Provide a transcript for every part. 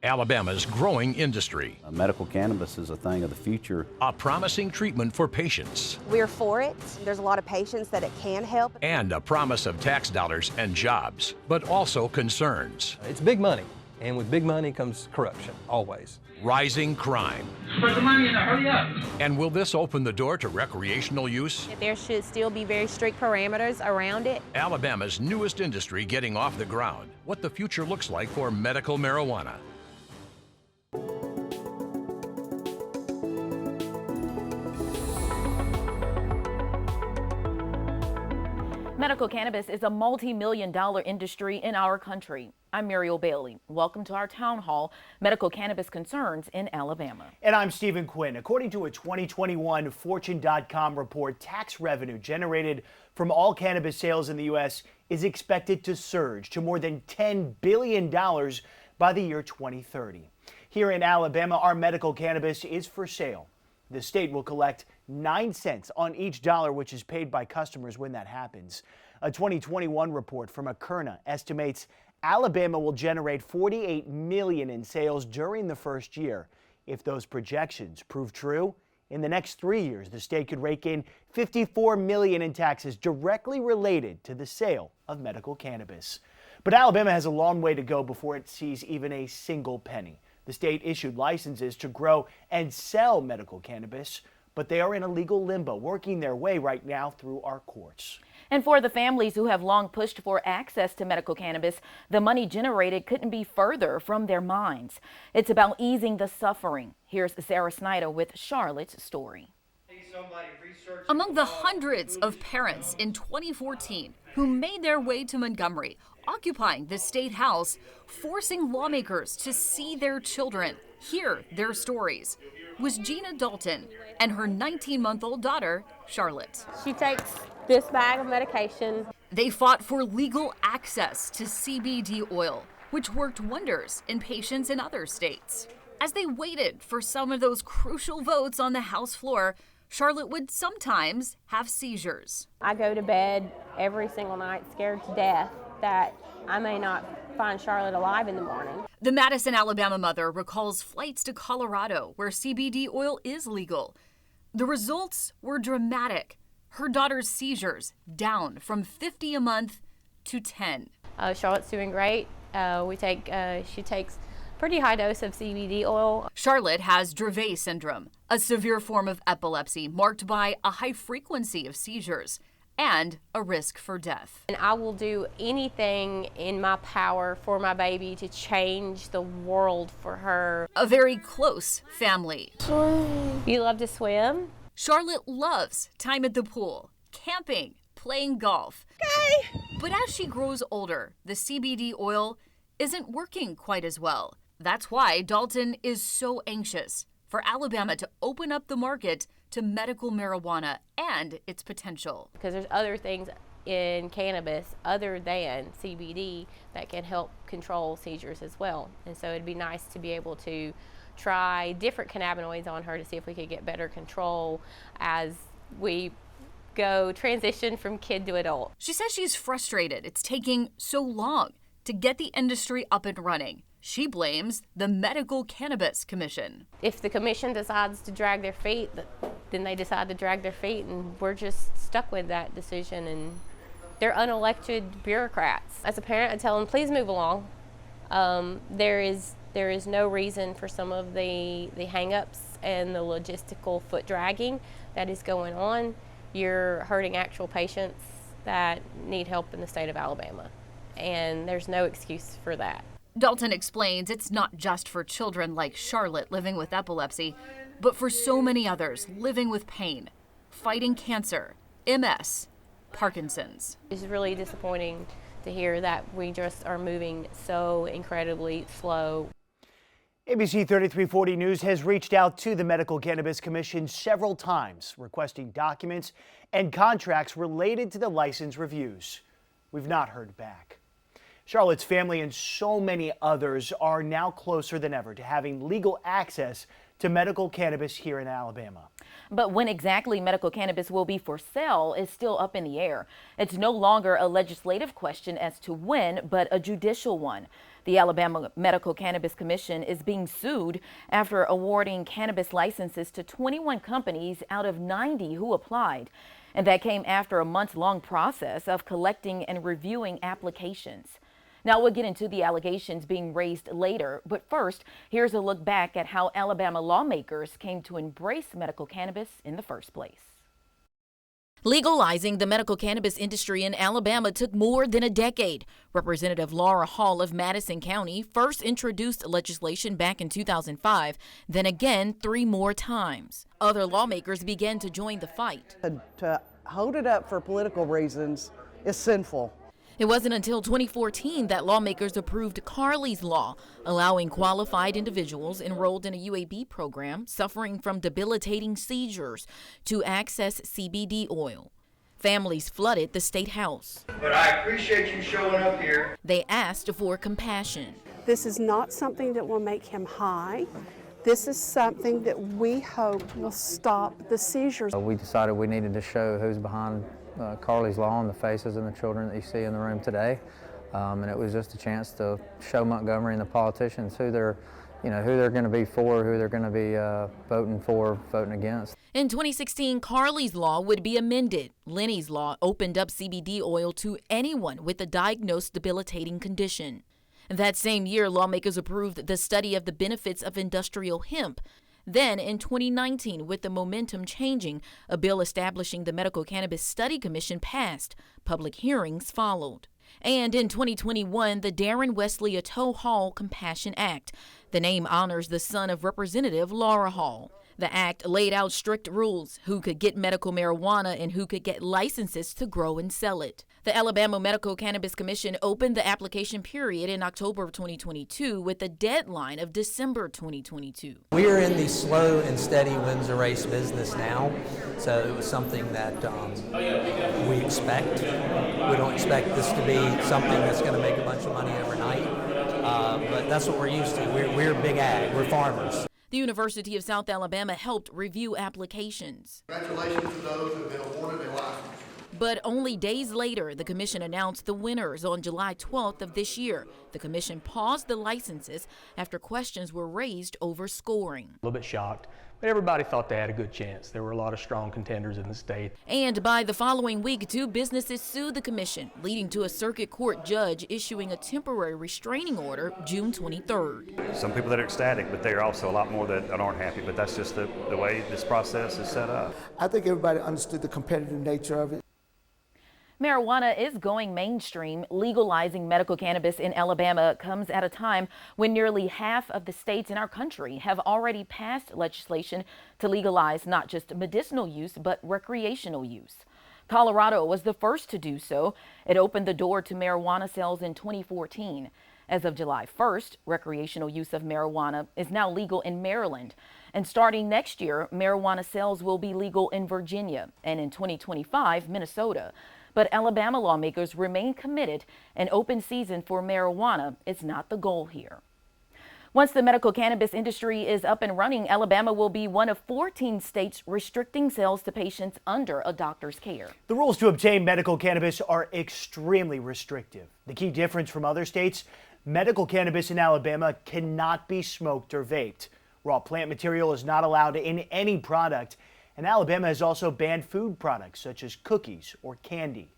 Alabama's growing industry. Medical cannabis is a thing of the future. A promising treatment for patients. We're for it. There's a lot of patients that it can help. And a promise of tax dollars and jobs, but also concerns. It's big money, and with big money comes corruption, always. Rising crime. Put the money in there, hurry up. And will this open the door to recreational use? There should still be very strict parameters around it. Alabama's newest industry getting off the ground. What the future looks like for medical marijuana. Medical cannabis is a multi-million-dollar industry in our country. I'm Muriel Bailey. Welcome to our town hall, Medical Cannabis Concerns in Alabama. And I'm Stephen Quinn. According to a 2021 Fortune.com report, tax revenue generated from all cannabis sales in the U.S. is expected to surge to more than $10 billion by the year 2030. Here in Alabama, our medical cannabis is for sale. The state will collect 9 cents on each dollar which is paid by customers when that happens. A 2021 report from Akerna estimates Alabama will generate $48 million in sales during the first year. If those projections prove true, in the next 3 years, the state could rake in $54 million in taxes directly related to the sale of medical cannabis. But Alabama has a long way to go before it sees even a single penny. The state issued licenses to grow and sell medical cannabis, but they are in a legal limbo, working their way right now through our courts. And for the families who have long pushed for access to medical cannabis, the money generated couldn't be further from their minds. It's about easing the suffering. Here's Sarah Snyder with Charlotte's story. Among the hundreds of parents in 2014 who made their way to Montgomery, occupying the state house, forcing lawmakers to see their children, hear their stories, was Gina Dalton and her 19-month-old daughter, Charlotte. She takes this bag of medication. They fought for legal access to CBD oil, which worked wonders in patients in other states. As they waited for some of those crucial votes on the House floor, Charlotte would sometimes have seizures. I go to bed every single night scared to death that I may not find Charlotte alive in the morning. The Madison, Alabama mother recalls flights to Colorado where CBD oil is legal. The results were dramatic. Her daughter's seizures down from 50 a month to 10. Charlotte's doing great. She takes pretty high dose of CBD oil. Charlotte has Dravet syndrome, a severe form of epilepsy marked by a high frequency of seizures and a risk for death. And I will do anything in my power for my baby to change the world for her. A very close family. You love to swim? Charlotte loves time at the pool, camping, playing golf. Okay. But as she grows older, the CBD oil isn't working quite as well. That's why Dalton is so anxious for Alabama to open up the market to medical marijuana and its potential. Because there's other things in cannabis other than CBD that can help control seizures as well. And so it'd be nice to be able to try different cannabinoids on her to see if we could get better control as we transition from kid to adult. She says she's frustrated it's taking so long to get the industry up and running. She blames the Medical Cannabis Commission. If the commission decides to drag their feet, then they decide to drag their feet, and we're just stuck with that decision, and they're unelected bureaucrats. As a parent, I tell them, please move along. There is no reason for some of the hang-ups and the logistical foot dragging that is going on. You're hurting actual patients that need help in the state of Alabama, and there's no excuse for that. Dalton explains it's not just for children like Charlotte living with epilepsy, but for so many others living with pain, fighting cancer, MS, Parkinson's. It's really disappointing to hear that we just are moving so incredibly slow. ABC 3340 News has reached out to the Medical Cannabis Commission several times, requesting documents and contracts related to the license reviews. We've not heard back. Charlotte's family and so many others are now closer than ever to having legal access to medical cannabis here in Alabama. But when exactly medical cannabis will be for sale is still up in the air. It's no longer a legislative question as to when, but a judicial one. The Alabama Medical Cannabis Commission is being sued after awarding cannabis licenses to 21 companies out of 90 who applied. And that came after a month-long process of collecting and reviewing applications. Now we'll get into the allegations being raised later, but first, here's a look back at how Alabama lawmakers came to embrace medical cannabis in the first place. Legalizing the medical cannabis industry in Alabama took more than a decade. Representative Laura Hall of Madison County first introduced legislation back in 2005, then again 3 more times. Other lawmakers began to join the fight. To hold it up for political reasons is sinful. It wasn't until 2014 that lawmakers approved Carley's Law, allowing qualified individuals enrolled in a UAB program suffering from debilitating seizures to access CBD oil. Families flooded the State House. But I appreciate you showing up here. They asked for compassion. This is not something that will make him high. This is something that we hope will stop the seizures. We decided we needed to show who's behind Carley's Law and the faces and the children that you see in the room today, and it was just a chance to show Montgomery and the politicians who they're going to be for, who they're going to be voting for, voting against. In 2016, Carley's Law would be amended. Lenny's Law opened up CBD oil to anyone with a diagnosed debilitating condition. That same year, lawmakers approved the study of the benefits of industrial hemp. Then, in 2019, with the momentum changing, a bill establishing the Medical Cannabis Study Commission passed. Public hearings followed. And in 2021, the Darren Wesley Atoe Hall Compassion Act. The name honors the son of Representative Laura Hall. The act laid out strict rules: who could get medical marijuana and who could get licenses to grow and sell it. The Alabama Medical Cannabis Commission opened the application period in October of 2022 with a deadline of December 2022. We are in the slow and steady wins the race business now, so it was something that we expect. We don't expect this to be something that's going to make a bunch of money overnight, but that's what we're used to. We're big ag, we're farmers. The University of South Alabama helped review applications. Congratulations to those who have been awarded a license. But only days later, the commission announced the winners on July 12th of this year. The commission paused the licenses after questions were raised over scoring. A little bit shocked, but everybody thought they had a good chance. There were a lot of strong contenders in the state. And by the following week, 2 businesses sued the commission, leading to a circuit court judge issuing a temporary restraining order June 23rd. Some people that are ecstatic, but there are also a lot more that aren't happy, but that's just the way this process is set up. I think everybody understood the competitive nature of it. Marijuana is going mainstream. Legalizing medical cannabis in Alabama comes at a time when nearly half of the states in our country have already passed legislation to legalize not just medicinal use, but recreational use. Colorado was the first to do so. It opened the door to marijuana sales in 2014. As of July 1st, recreational use of marijuana is now legal in Maryland. And starting next year, marijuana sales will be legal in Virginia and in 2025, Minnesota. But Alabama lawmakers remain committed. An open season for marijuana is not the goal here. Once the medical cannabis industry is up and running, Alabama will be one of 14 states restricting sales to patients under a doctor's care. The rules to obtain medical cannabis are extremely restrictive. The key difference from other states: medical cannabis in Alabama cannot be smoked or vaped. Raw plant material is not allowed in any product. And Alabama has also banned food products such as cookies or candy.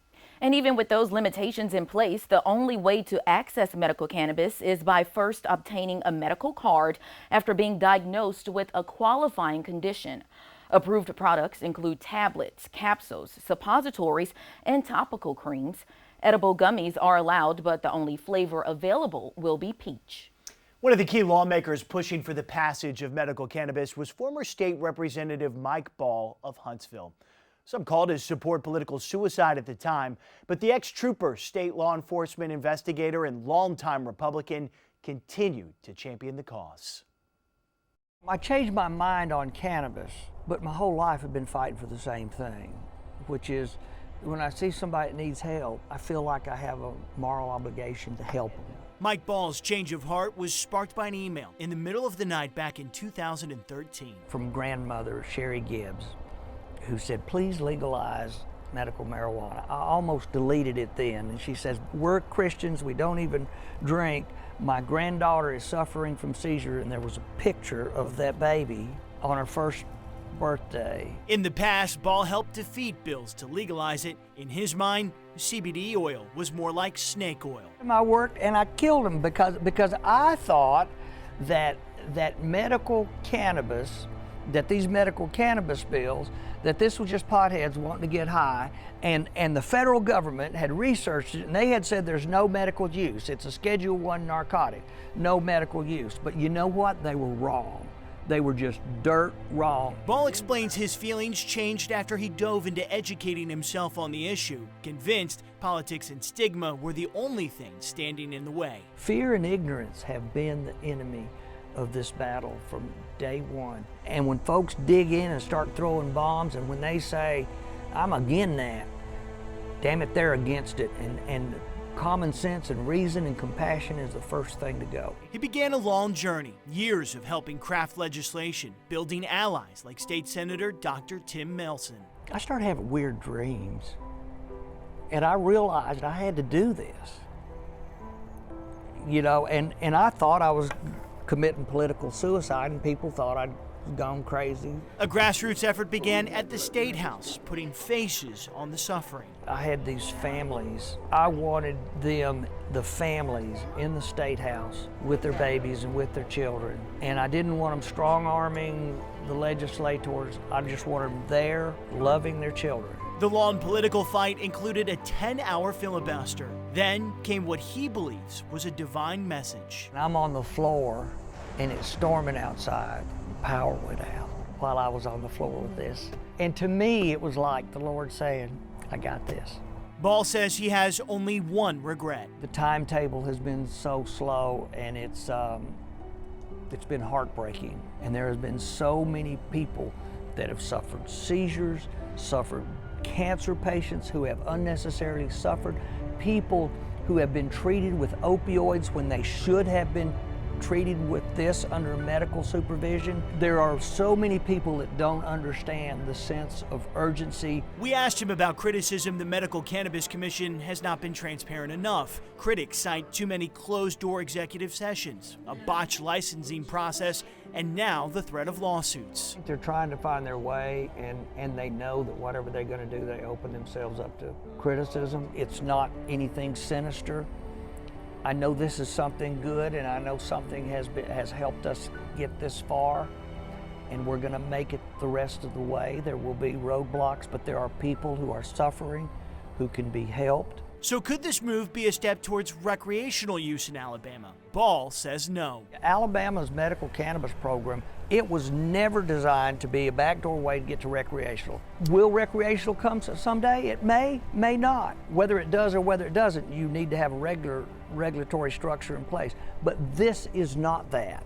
And even with those limitations in place, the only way to access medical cannabis is by first obtaining a medical card after being diagnosed with a qualifying condition. Approved products include tablets, capsules, suppositories, and topical creams. Edible gummies are allowed, but the only flavor available will be peach. One of the key lawmakers pushing for the passage of medical cannabis was former state representative Mike Ball of Huntsville. Some called his support political suicide at the time, but the ex-trooper, state law enforcement investigator, and longtime Republican continued to champion the cause. I changed my mind on cannabis, but my whole life I've been fighting for the same thing, which is when I see somebody that needs help, I feel like I have a moral obligation to help them. Mike Ball's change of heart was sparked by an email in the middle of the night back in 2013. From grandmother Sherry Gibbs, who said, please legalize medical marijuana. I almost deleted it then. And she says, we're Christians, we don't even drink. My granddaughter is suffering from seizure, and there was a picture of that baby on her first birthday. In the past, Ball helped defeat bills to legalize it. In his mind, CBD oil was more like snake oil. I worked and I killed him because I thought that medical cannabis, that these medical cannabis bills, that this was just potheads wanting to get high, and the federal government had researched it, and they had said there's no medical use. It's a Schedule I narcotic, no medical use. But you know what? They were wrong. They were just dirt wrong. Ball explains his feelings changed after he dove into educating himself on the issue, convinced politics and stigma were the only thing standing in the way. Fear and ignorance have been the enemy of this battle from day one. And when folks dig in and start throwing bombs, and when they say, I'm against that, damn it, they're against it. And common sense and reason and compassion is the first thing to go. He began a long journey, years of helping craft legislation, building allies like State Senator Dr. Tim Melson. I started having weird dreams, and I realized I had to do this. You know, and I thought I was committing political suicide, and people thought I'd gone crazy. A grassroots effort began at the State House, putting faces on the suffering. I had these families. I wanted them, the families in the State House with their babies and with their children. And I didn't want them strong-arming the legislators. I just wanted them there, loving their children. The long political fight included a 10-hour filibuster. Then came what he believes was a divine message. I'm on the floor, and it's storming outside. Power went out while I was on the floor with this. And to me, it was like the Lord saying, I got this. Ball says he has only one regret. The timetable has been so slow, and it's been heartbreaking. And there has been so many people that have suffered seizures, suffered cancer patients who have unnecessarily suffered, people who have been treated with opioids when they should have been treated with this under medical supervision. There are so many people that don't understand the sense of urgency. We asked him about criticism the Medical Cannabis Commission has not been transparent enough. Critics cite too many closed-door executive sessions, a botched licensing process, and now the threat of lawsuits. They're trying to find their way, and they know that whatever they're going to do, they open themselves up to criticism. It's not anything sinister. I know this is something good, and I know something has helped us get this far, and we're going to make it the rest of the way. There will be roadblocks, but there are people who are suffering who can be helped. So could this move be a step towards recreational use in Alabama? Ball says no. Alabama's medical cannabis program, it was never designed to be a backdoor way to get to recreational. Will recreational come someday? It may not. Whether it does or whether it doesn't, you need to have a regulatory structure in place. But this is not that.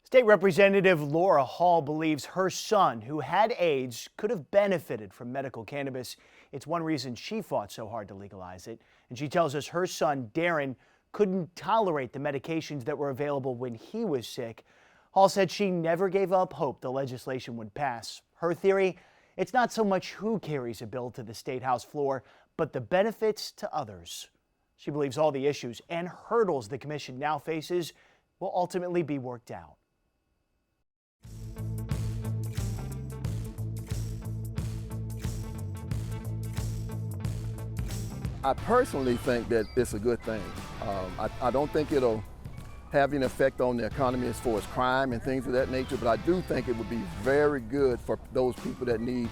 State Representative Laura Hall believes her son, who had AIDS, could have benefited from medical cannabis. It's one reason she fought so hard to legalize it. And she tells us her son, Darren, couldn't tolerate the medications that were available when he was sick. Hall said she never gave up hope the legislation would pass. Her theory, it's not so much who carries a bill to the State House floor, but the benefits to others. She believes all the issues and hurdles the commission now faces will ultimately be worked out. I personally think that it's a good thing. I don't think it'll have an effect on the economy as far as crime and things of that nature, but I do think it would be very good for those people that need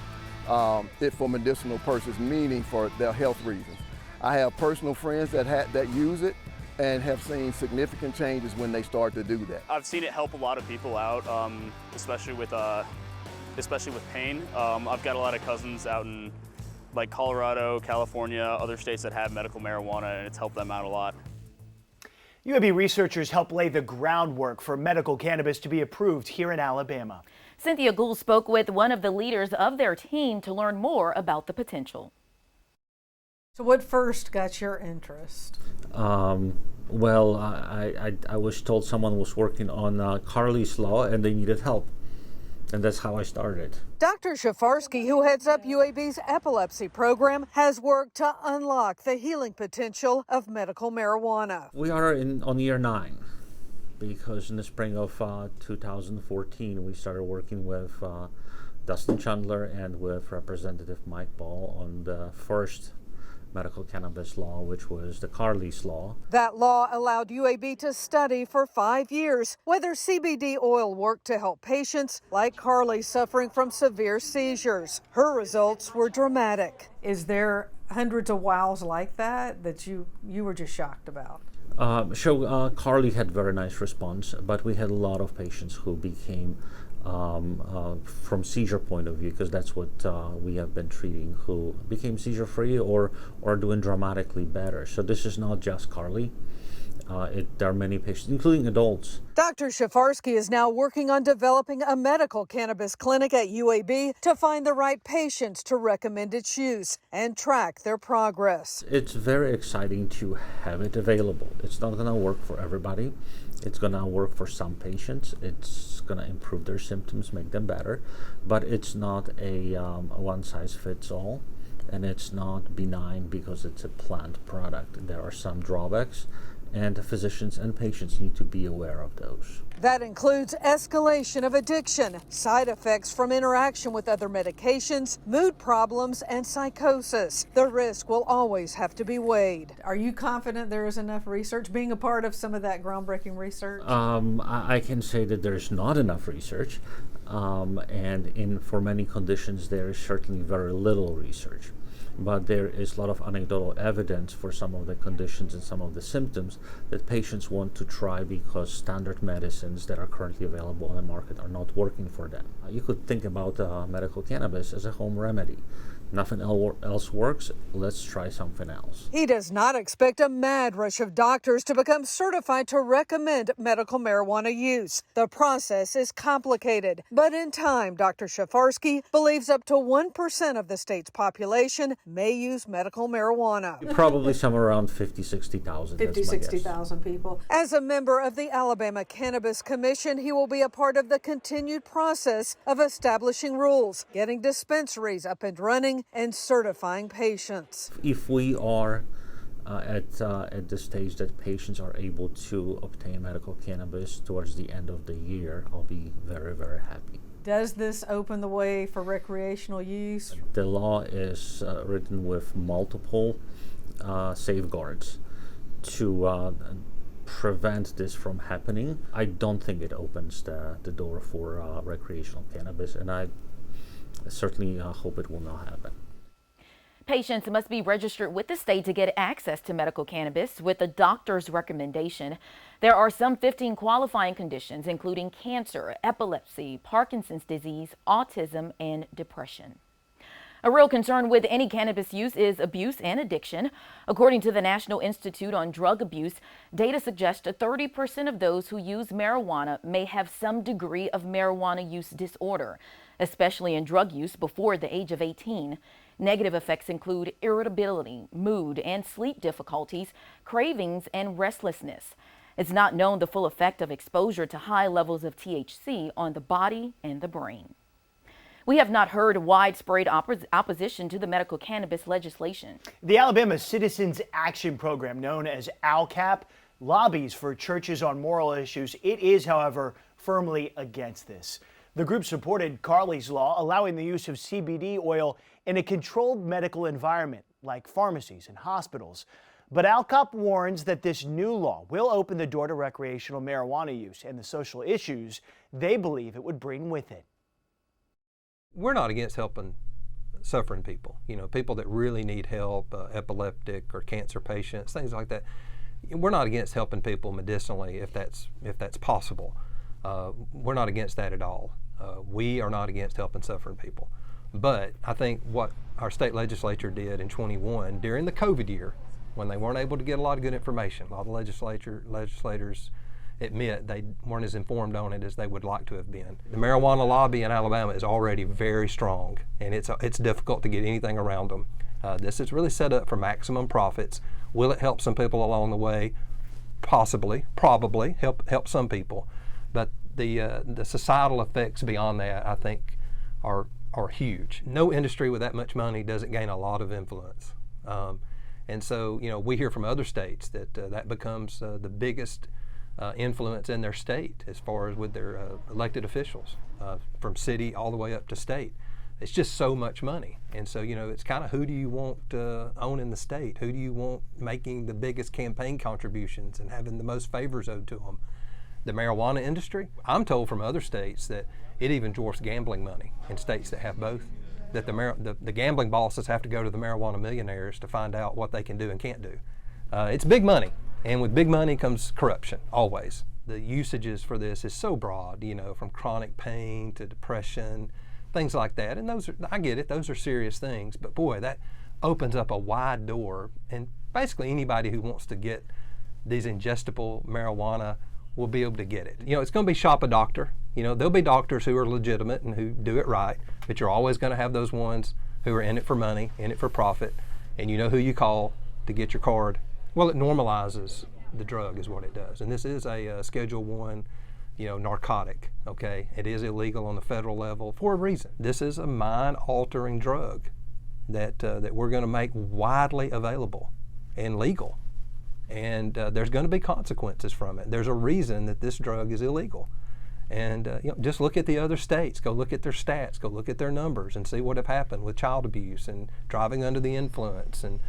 it for medicinal purposes, meaning for their health reasons. I have personal friends that use it and have seen significant changes when they start to do that. I've seen it help a lot of people out, especially with pain. I've got a lot of cousins out in like Colorado, California, other states that have medical marijuana, and it's helped them out a lot. UAB researchers helped lay the groundwork for medical cannabis to be approved here in Alabama. Cynthia Gould spoke with one of the leaders of their team to learn more about the potential. So what first got your interest? Well, I was told someone was working on Carly's Law and they needed help. And that's how I started. Dr. Shafarsky, who heads up UAB's epilepsy program, has worked to unlock the healing potential of medical marijuana. We are on year 9 because in the spring of 2014 we started working with Dustin Chandler and with Representative Mike Ball on the first medical cannabis law, which was the Carley's Law. That law allowed UAB to study for 5 years whether CBD oil worked to help patients like Carly suffering from severe seizures. Her results were dramatic. Is there hundreds of wows like that you were just shocked about? Carly had very nice response, but we had a lot of patients who became from seizure point of view, because that's what we have been treating, who became seizure free or doing dramatically better. So this is not just Carly. There are many patients, including adults. Dr. Shafarsky is now working on developing a medical cannabis clinic at UAB to find the right patients to recommend its use and track their progress. It's very exciting to have it available. It's not going to work for everybody. It's going to work for some patients. It's going to improve their symptoms, make them better, but it's not a one-size-fits-all, and it's not benign because it's a plant product. There are some drawbacks, and physicians and patients need to be aware of those. That includes escalation of addiction, side effects from interaction with other medications, mood problems, and psychosis. The risk will always have to be weighed. Are you confident there is enough research, being a part of some of that groundbreaking research? I can say that there's not enough research, and for many conditions there is certainly very little research. But there is a lot of anecdotal evidence for some of the conditions and some of the symptoms that patients want to try because standard medicines that are currently available on the market are not working for them. You could think about medical cannabis as a home remedy. Nothing else works, let's try something else. He does not expect a mad rush of doctors to become certified to recommend medical marijuana use. The process is complicated, but in time, Dr. Shafarsky believes up to 1% of the state's population may use medical marijuana. Probably somewhere around 60,000. 60,000 people. As a member of the Alabama Cannabis Commission, he will be a part of the continued process of establishing rules, getting dispensaries up and running, and certifying patients. If we are at the stage that patients are able to obtain medical cannabis towards the end of the year, I'll be very, very happy. Does this open the way for recreational use? The law is written with multiple safeguards to prevent this from happening. I don't think it opens the door for recreational cannabis, and I certainly hope it will not happen. Patients must be registered with the state to get access to medical cannabis with a doctor's recommendation. There are some 15 qualifying conditions, including cancer, epilepsy, Parkinson's disease, autism, and depression. A real concern with any cannabis use is abuse and addiction. According to the National Institute on Drug Abuse, data suggests that 30% of those who use marijuana may have some degree of marijuana use disorder, especially in drug use before the age of 18. Negative effects include irritability, mood and sleep difficulties, cravings, and restlessness. It's not known the full effect of exposure to high levels of THC on the body and the brain. We have not heard widespread opposition to the medical cannabis legislation. The Alabama Citizens Action Program, known as ALCAP, lobbies for churches on moral issues. It is, however, firmly against this. The group supported Carley's Law, allowing the use of CBD oil in a controlled medical environment like pharmacies and hospitals. But ALCAP warns that this new law will open the door to recreational marijuana use and the social issues they believe it would bring with it. We're not against helping suffering people, people that really need help, epileptic or cancer patients, things like that. We're not against helping people medicinally if that's possible. We're not against that at all. We are not against helping suffering people. But I think what our state legislature did in 21 during the COVID year, when they weren't able to get a lot of good information, a lot of legislators admit they weren't as informed on it as they would like to have been. The marijuana lobby in Alabama is already very strong, and it's difficult to get anything around them. This is really set up for maximum profits. Will it help some people along the way? Possibly, probably help some people, but the societal effects beyond that, I think, are huge. No industry with that much money doesn't gain a lot of influence. And so, we hear from other states that that becomes the biggest influence in their state as far as with their elected officials, from city all the way up to state. It's just so much money. And so, it's kind of who do you want owning the state? Who do you want making the biggest campaign contributions and having the most favors owed to them? The marijuana industry? I'm told from other states that it even dwarfs gambling money in states that have both. That the gambling bosses have to go to the marijuana millionaires to find out what they can do and can't do. It's big money, and with big money comes corruption, always. The usages for this is so broad, from chronic pain to depression, things like that. And I get it, those are serious things, but boy, that opens up a wide door, and basically anybody who wants to get these ingestible marijuana will be able to get it. It's going to be shop a doctor. There'll be doctors who are legitimate and who do it right, but you're always going to have those ones who are in it for money, in it for profit, and you know who you call to get your card. Well, it normalizes the drug is what it does. And this is a Schedule I, narcotic, okay? It is illegal on the federal level for a reason. This is a mind-altering drug that we're going to make widely available and legal. And there's going to be consequences from it. There's a reason that this drug is illegal. And just look at the other states. Go look at their stats. Go look at their numbers and see what have happened with child abuse and driving under the influence and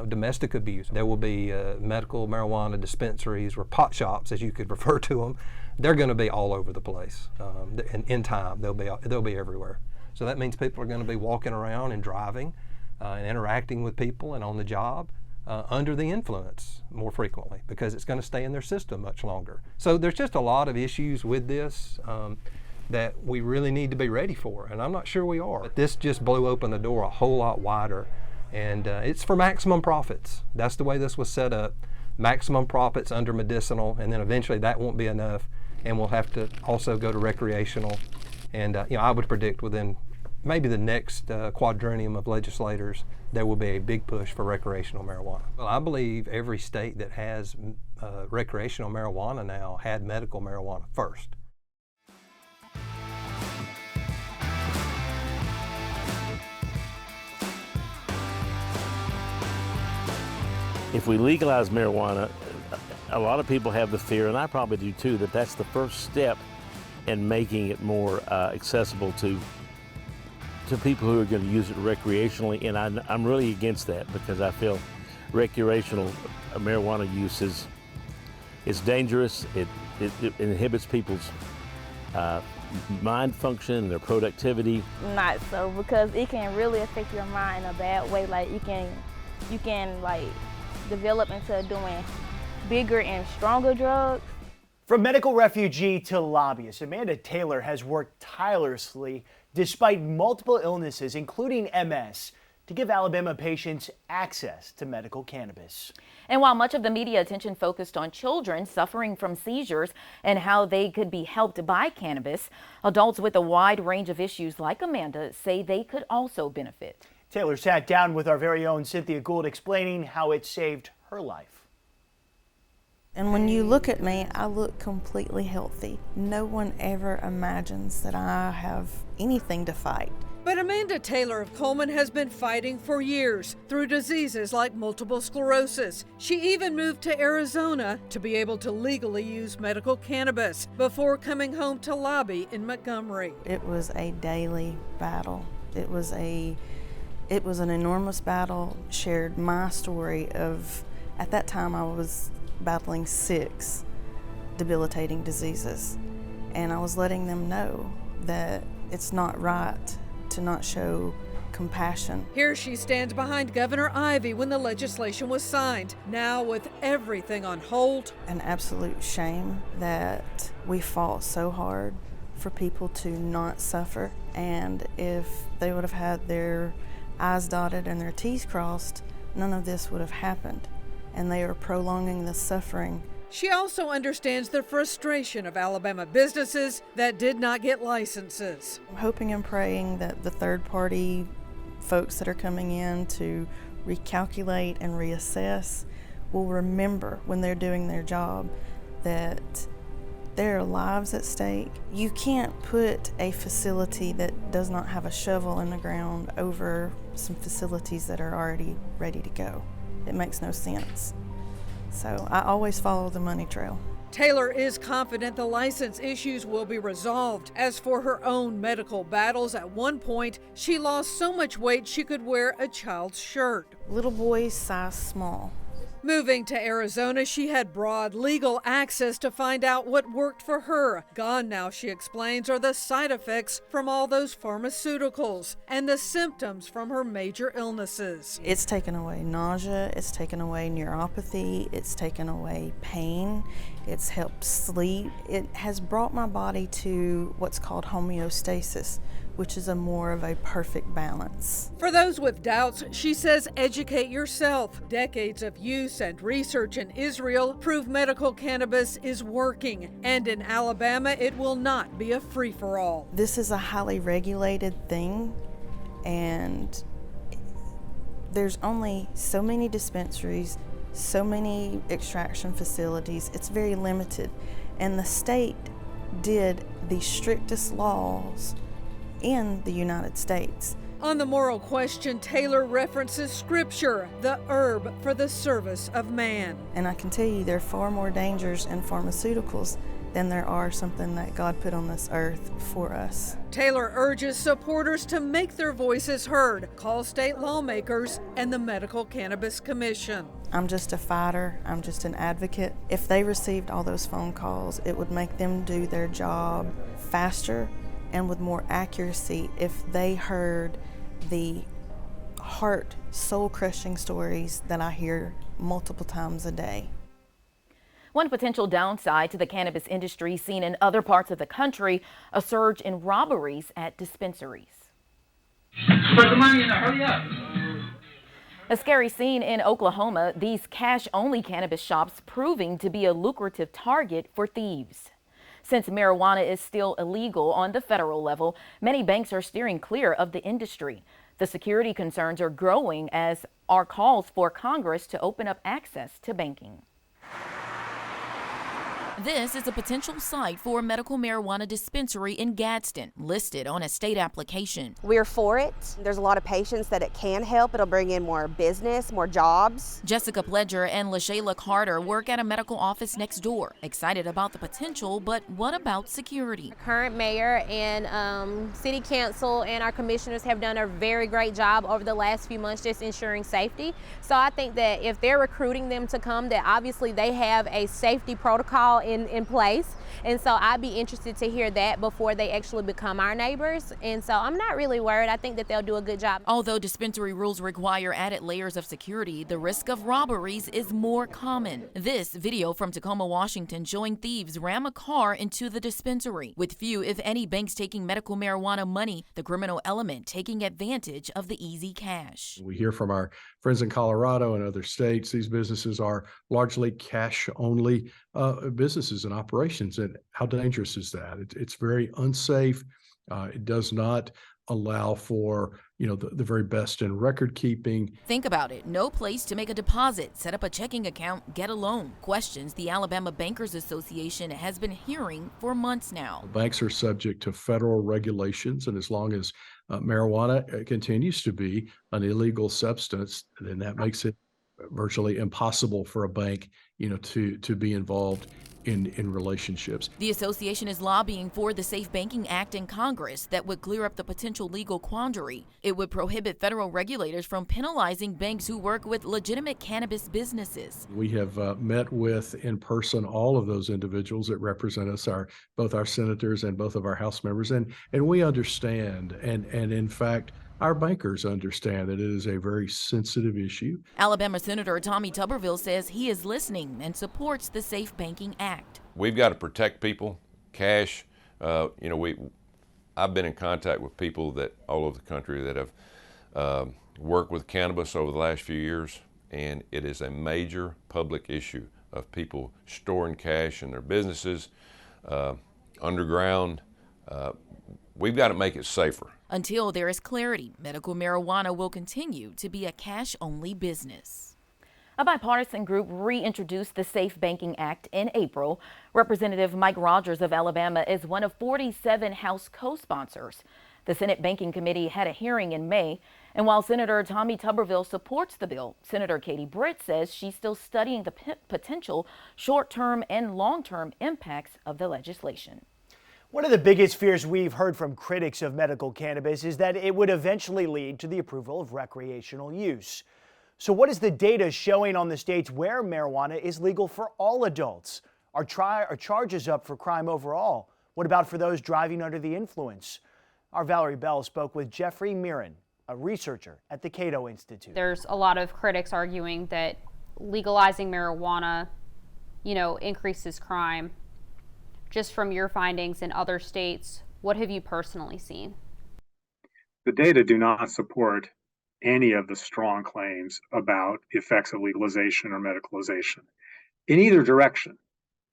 domestic abuse. There will be medical marijuana dispensaries or pot shops, as you could refer to them. They're going to be all over the place. And in time, they'll be everywhere. So that means people are going to be walking around and driving and interacting with people and on the job under the influence more frequently, because it's going to stay in their system much longer. So there's just a lot of issues with this that we really need to be ready for, and I'm not sure we are. But this just blew open the door a whole lot wider, and it's for maximum profits. That's the way this was set up. Maximum profits under medicinal, and then eventually that won't be enough, and we'll have to also go to recreational. And I would predict within maybe the next quadrennium of legislators, there will be a big push for recreational marijuana. Well, I believe every state that has recreational marijuana now had medical marijuana first. If we legalize marijuana, a lot of people have the fear, and I probably do too, that that's the first step in making it more accessible to people who are going to use it recreationally, and I'm really against that, because I feel recreational marijuana use is dangerous. It inhibits people's mind function, their productivity. Not so, because it can really affect your mind in a bad way. Like you can like develop into doing bigger and stronger drugs. From medical refugee to lobbyist, Amanda Taylor has worked tirelessly despite multiple illnesses, including MS, to give Alabama patients access to medical cannabis. And while much of the media attention focused on children suffering from seizures and how they could be helped by cannabis, adults with a wide range of issues like Amanda say they could also benefit. Taylor sat down with our very own Cynthia Gould, explaining how it saved her life. And when you look at me, I look completely healthy. No one ever imagines that I have anything to fight. But Amanda Taylor of Coleman has been fighting for years through diseases like multiple sclerosis. She even moved to Arizona to be able to legally use medical cannabis before coming home to lobby in Montgomery. It was a daily battle. It was an enormous battle. Shared my story of, at that time I was battling 6 debilitating diseases, and I was letting them know that it's not right to not show compassion. Here she stands behind Governor Ivey when the legislation was signed, now with everything on hold. An absolute shame that we fought so hard for people to not suffer, and if they would have had their I's dotted and their T's crossed, none of this would have happened. And they are prolonging the suffering. She also understands the frustration of Alabama businesses that did not get licenses. I'm hoping and praying that the third-party folks that are coming in to recalculate and reassess will remember when they're doing their job that There are lives at stake. You can't put a facility that does not have a shovel in the ground over some facilities that are already ready to go. It makes no sense. So I always follow the money trail. Taylor is confident the license issues will be resolved. As for her own medical battles, at one point, she lost so much weight she could wear a child's shirt. Little boys size small. Moving to Arizona, she had broad legal access to find out what worked for her. Gone now, she explains, are the side effects from all those pharmaceuticals and the symptoms from her major illnesses. It's taken away nausea, it's taken away neuropathy, it's taken away pain, it's helped sleep. It has brought my body to what's called homeostasis, which is a more of a perfect balance. For those with doubts, she says educate yourself. Decades of use and research in Israel prove medical cannabis is working, and in Alabama it will not be a free-for-all. This is a highly regulated thing, and there's only so many dispensaries, so many extraction facilities. It's very limited, and the state did the strictest laws in the United States. On the moral question, Taylor references scripture, the herb for the service of man. And I can tell you there are far more dangers in pharmaceuticals than there are something that God put on this earth for us. Taylor urges supporters to make their voices heard, call state lawmakers and the Medical Cannabis Commission. I'm just a fighter, I'm just an advocate. If they received all those phone calls, it would make them do their job faster and with more accuracy if they heard the heart, soul-crushing stories that I hear multiple times a day. One potential downside to the cannabis industry seen in other parts of the country, a surge in robberies at dispensaries. Put the money in there, hurry up. A scary scene in Oklahoma, these cash-only cannabis shops proving to be a lucrative target for thieves. Since marijuana is still illegal on the federal level, many banks are steering clear of the industry. The security concerns are growing, as are calls for Congress to open up access to banking. This is a potential site for a medical marijuana dispensary in Gadsden, listed on a state application. We're for it. There's a lot of patients that it can help. It'll bring in more business, more jobs. Jessica Pledger and LaShayla Carter work at a medical office next door, excited about the potential, but what about security? Current mayor and city council and our commissioners have done a very great job over the last few months just ensuring safety. So I think that if they're recruiting them to come, that obviously they have a safety protocol in place, and so I'd be interested to hear that before they actually become our neighbors, and so I'm not really worried. I think that they'll do a good job. Although dispensary rules require added layers of security, the risk of robberies is more common. This video from Tacoma, Washington, showing thieves ram a car into the dispensary, with few, if any, banks taking medical marijuana money, the criminal element taking advantage of the easy cash. We hear from our friends in Colorado and other states, these businesses are largely cash-only businesses and operations. And how dangerous is that? It's very unsafe. It does not allow for, the very best in record keeping. Think about it. No place to make a deposit, set up a checking account, get a loan. Questions the Alabama Bankers Association has been hearing for months now. Banks are subject to federal regulations, and as long as marijuana continues to be an illegal substance, then that makes it virtually impossible for a bank, to be involved in relationships. The association is lobbying for the Safe Banking Act in Congress that would clear up the potential legal quandary. It would prohibit federal regulators from penalizing banks who work with legitimate cannabis businesses. We have met with in person all of those individuals that represent us, both our senators and both of our House members, and we understand, and in fact, our bankers understand that it is a very sensitive issue. Alabama Senator Tommy Tuberville says he is listening and supports the Safe Banking Act. We've got to protect people, cash. I've been in contact with people that all over the country that have worked with cannabis over the last few years, and it is a major public issue of people storing cash in their businesses, underground. We've got to make it safer. Until there is clarity, medical marijuana will continue to be a cash-only business. A bipartisan group reintroduced the Safe Banking Act in April. Representative Mike Rogers of Alabama is one of 47 House co-sponsors. The Senate Banking Committee had a hearing in May, and while Senator Tommy Tuberville supports the bill, Senator Katie Britt says she's still studying the potential short-term and long-term impacts of the legislation. One of the biggest fears we've heard from critics of medical cannabis is that it would eventually lead to the approval of recreational use. So what is the data showing on the states where marijuana is legal for all adults? Are charges up for crime overall? What about for those driving under the influence? Our Valerie Bell spoke with Jeffrey Mirren, a researcher at the Cato Institute. There's a lot of critics arguing that legalizing marijuana, increases crime. Just from your findings in other states, what have you personally seen? The data do not support any of the strong claims about the effects of legalization or medicalization in either direction.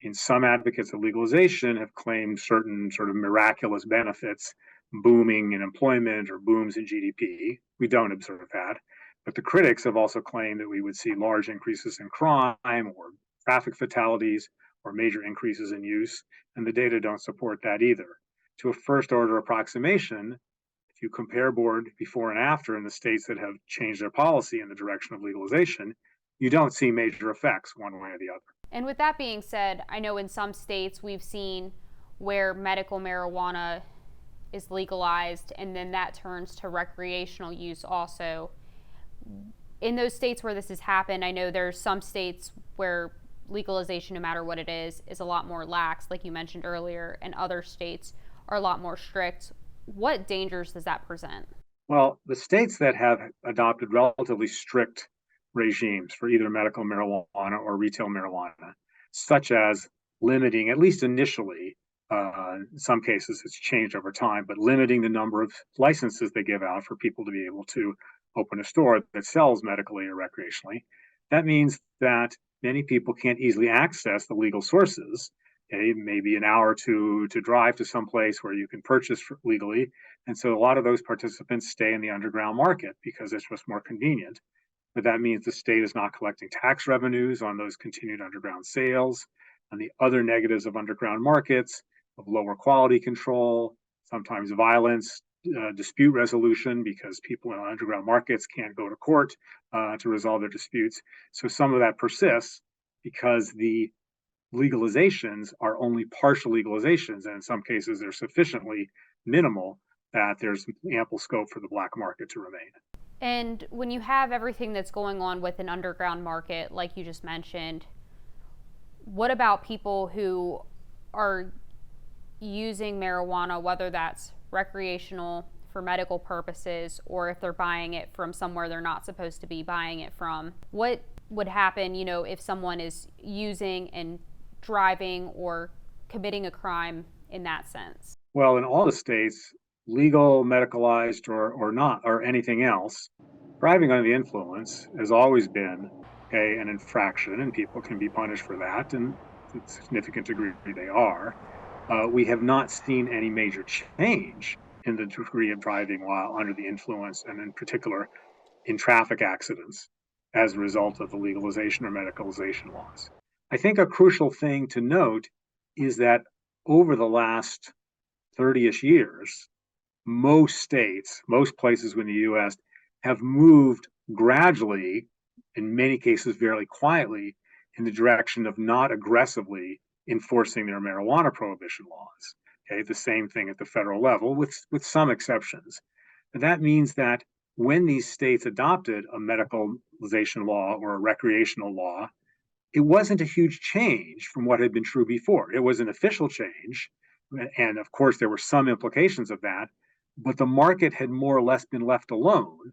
In some advocates of legalization have claimed certain sort of miraculous benefits, booming in employment or booms in GDP. We don't observe that. But the critics have also claimed that we would see large increases in crime or traffic fatalities or major increases in use, and the data don't support that either. To a first order approximation, if you compare board before and after in the states that have changed their policy in the direction of legalization, you don't see major effects one way or the other. And with that being said, I know in some states we've seen where medical marijuana is legalized and then that turns to recreational use also. In those states where this has happened, I know there's some states where legalization, no matter what it is a lot more lax, like you mentioned earlier, and other states are a lot more strict. What dangers does that present? Well, the states that have adopted relatively strict regimes for either medical marijuana or retail marijuana, such as limiting, at least initially, in some cases it's changed over time, but limiting the number of licenses they give out for people to be able to open a store that sells medically or recreationally, that means that many people can't easily access the legal sources. Okay, maybe an hour or two to drive to some place where you can purchase legally. And so a lot of those participants stay in the underground market because it's just more convenient. But that means the state is not collecting tax revenues on those continued underground sales. And the other negatives of underground markets, of lower quality control, sometimes violence, dispute resolution, because people in underground markets can't go to court to resolve their disputes. So some of that persists because the legalizations are only partial legalizations, and in some cases they're sufficiently minimal that there's ample scope for the black market to remain. And when you have everything that's going on with an underground market, like you just mentioned, what about people who are using marijuana, whether that's recreational for medical purposes or if they're buying it from somewhere they're not supposed to be buying it from? What would happen, if someone is using and driving or committing a crime in that sense? Well, in all the states, legal, medicalized, or not, or anything else, driving under the influence has always been an infraction, and people can be punished for that, and to a significant degree they are. We have not seen any major change in the degree of driving while under the influence, and in particular in traffic accidents as a result of the legalization or medicalization laws. I think a crucial thing to note is that over the last 30-ish years, most states, most places in the U.S. have moved gradually, in many cases very quietly, in the direction of not aggressively enforcing their marijuana prohibition laws. Okay, the same thing at the federal level, with some exceptions. But that means that when these states adopted a medicalization law or a recreational law, it wasn't a huge change from what had been true before. It was an official change, and of course there were some implications of that, but the market had more or less been left alone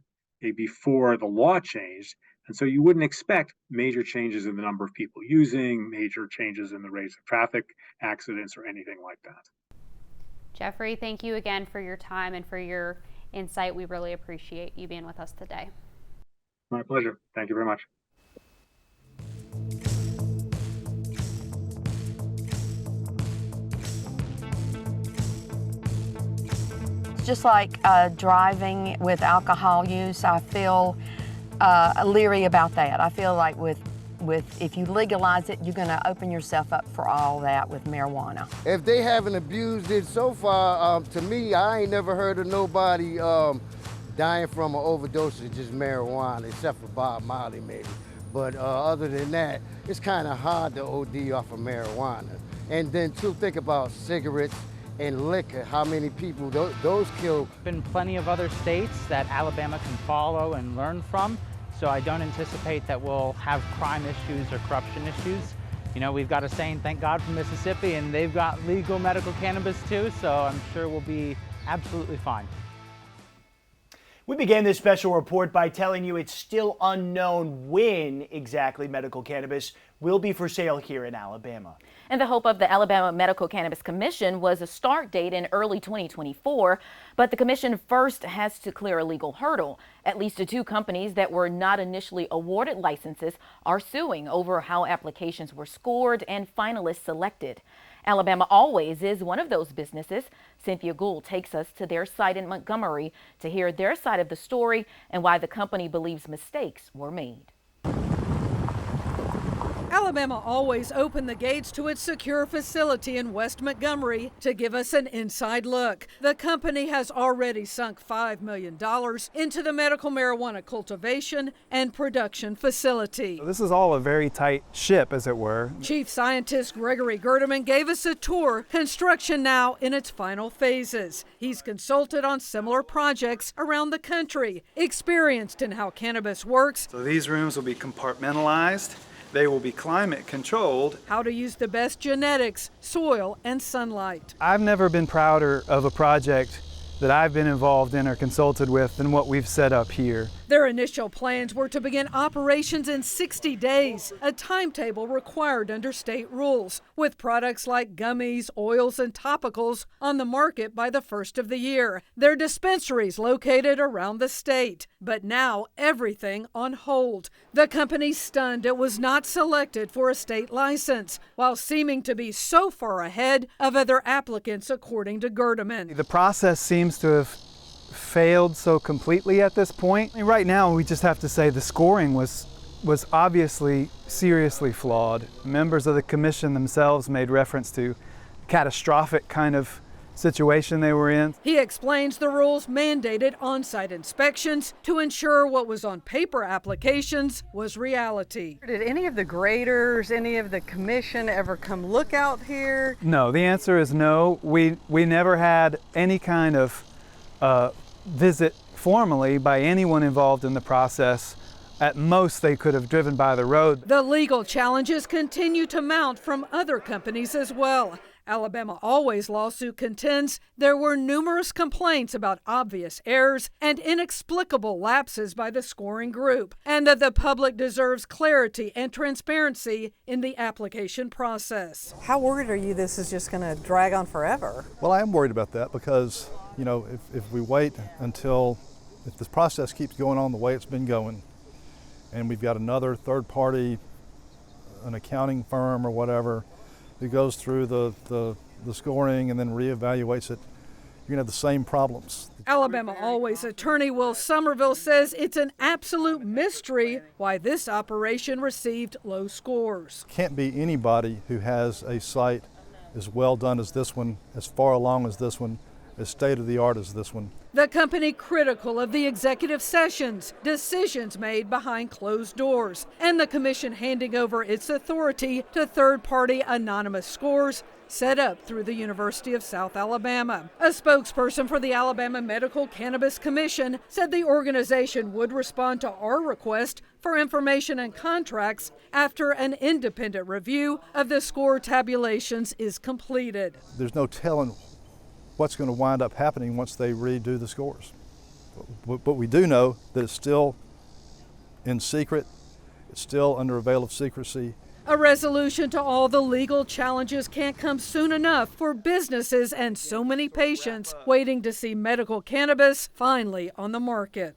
before the law changed, and so you wouldn't expect major changes in the number of people using, major changes in the rates of traffic accidents, or anything like that. Jeffrey, thank you again for your time and for your insight. We really appreciate you being with us today. My pleasure. Thank you very much. Just like driving with alcohol use, I feel leery about that. I feel like with if you legalize it, you're going to open yourself up for all that with marijuana. If they haven't abused it so far, to me, I ain't never heard of nobody dying from an overdose of just marijuana, except for Bob Marley maybe. But other than that, it's kind of hard to OD off of marijuana. And then too, think about cigarettes and liquor, how many people those kill. Been plenty of other states that Alabama can follow and learn from, so I don't anticipate that we'll have crime issues or corruption issues. You know, we've got a saying, thank God for Mississippi, and they've got legal medical cannabis too, so I'm sure we'll be absolutely fine. We began this special report by telling you it's still unknown when exactly medical cannabis will be for sale here in Alabama. And the hope of the Alabama Medical Cannabis Commission was a start date in early 2024, but the commission first has to clear a legal hurdle. At least 2 companies that were not initially awarded licenses are suing over how applications were scored and finalists selected. Alabama Always is one of those businesses. Cynthia Gould takes us to their site in Montgomery to hear their side of the story and why the company believes mistakes were made. Alabama Always opened the gates to its secure facility in West Montgomery to give us an inside look. The company has already sunk $5 million into the medical marijuana cultivation and production facility. This is all a very tight ship, as it were. Chief Scientist Gregory Gerdeman gave us a tour, construction now in its final phases. He's consulted on similar projects around the country, experienced in how cannabis works. So these rooms will be compartmentalized. They will be climate controlled. How to use the best genetics, soil, and sunlight. I've never been prouder of a project that I've been involved in or consulted with than what we've set up here. Their initial plans were to begin operations in 60 days, a timetable required under state rules, with products like gummies, oils, and topicals on the market by the first of the year. Their dispensaries located around the state, but now everything on hold. The company stunned it was not selected for a state license, while seeming to be so far ahead of other applicants, according to Gerdeman. The process seems to have failed so completely at this point. I mean, right now, we just have to say the scoring was obviously seriously flawed. Members of the commission themselves made reference to catastrophic kind of situation they were in. He explains the rules mandated on-site inspections to ensure what was on paper applications was reality. Did any of the graders, any of the commission ever come look out here? No, the answer is no. We never had any kind of visit formally by anyone involved in the process. At most, they could have driven by the road. The legal challenges continue to mount from other companies as well. Alabama Always lawsuit contends there were numerous complaints about obvious errors and inexplicable lapses by the scoring group, and that the public deserves clarity and transparency in the application process. How worried are you this is just going to drag on forever? Well, I am worried about that because, you know, if we wait until, if this process keeps going on the way it's been going, and we've got another third party, an accounting firm or whatever, who goes through the scoring and then reevaluates it, you're gonna have the same problems. Alabama Always attorney Will Somerville says it's an absolute mystery why this operation received low scores. Can't be anybody who has a site as well done as this one, as far along as this one, as state of the art as this one. The company critical of the executive sessions, decisions made behind closed doors, and the commission handing over its authority to third-party anonymous scores set up through the University of South Alabama. A spokesperson for the Alabama Medical Cannabis Commission said the organization would respond to our request for information and contracts after an independent review of the score tabulations is completed. There's no telling what's going to wind up happening once they redo the scores. But we do know that it's still in secret, it's still under a veil of secrecy. A resolution to all the legal challenges can't come soon enough for businesses and so many patients waiting to see medical cannabis finally on the market.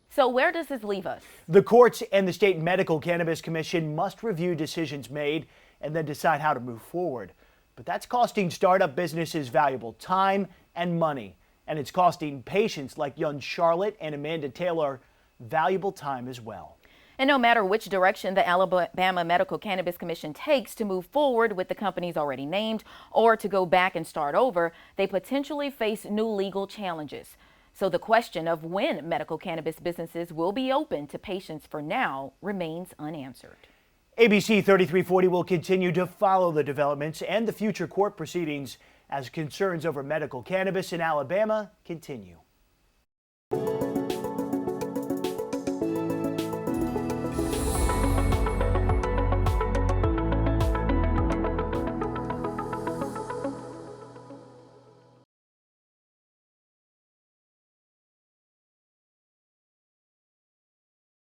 So where does this leave us? The courts and the State Medical Cannabis Commission must review decisions made and then decide how to move forward. But that's costing startup businesses valuable time and money. And it's costing patients like young Charlotte and Amanda Taylor valuable time as well. And no matter which direction the Alabama Medical Cannabis Commission takes to move forward with the companies already named or to go back and start over, they potentially face new legal challenges. So the question of when medical cannabis businesses will be open to patients for now remains unanswered. ABC 3340 will continue to follow the developments and the future court proceedings as concerns over medical cannabis in Alabama continue.